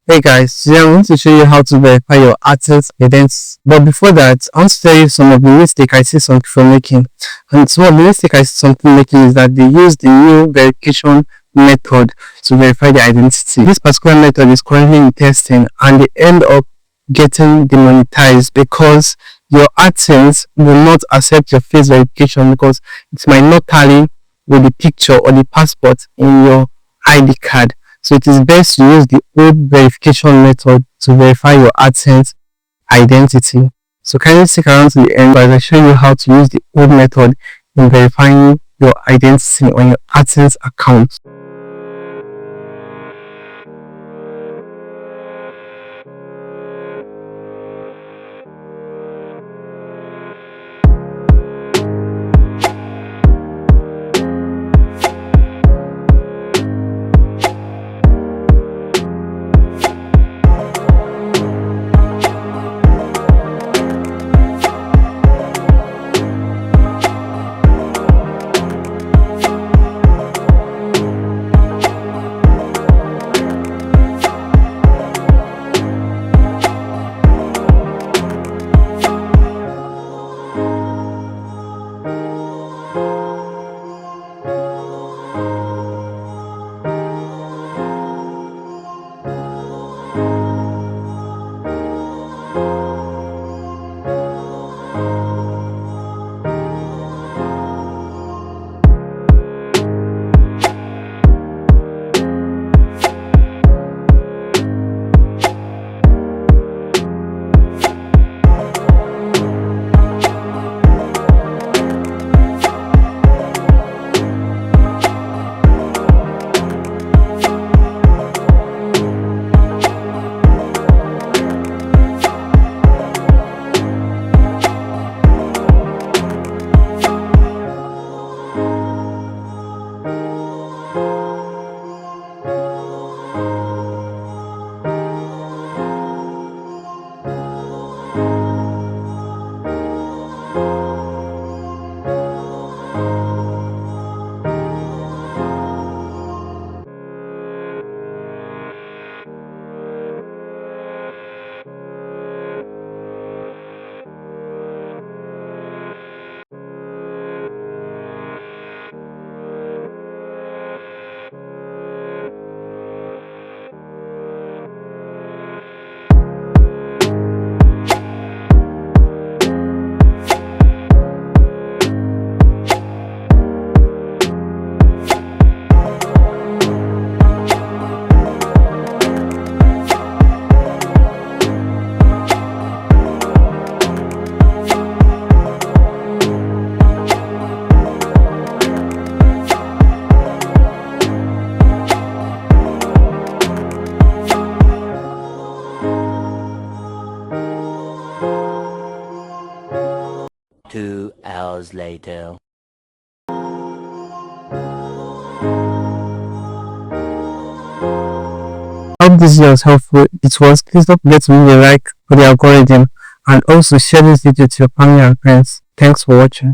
Hey guys, today I'm going to show you how to verify your AdSense identity. But before that, I want to tell you some of the mistakes I see some people making. And some of the mistakes I see some people making is that they use the new verification method to verify their identity. This particular method is currently in testing and they end up getting demonetized because your AdSense will not accept your face verification because it might not tally with the picture or the passport in your ID card. So it is best to use the old verification method to verify your AdSense identity. So kindly stick around to the end as I show you how to use the old method in verifying your identity on your AdSense account. Two hours later. I hope this video was helpful. It was. Please don't forget to leave a like for the algorithm and also share this video to your family and friends. Thanks for watching.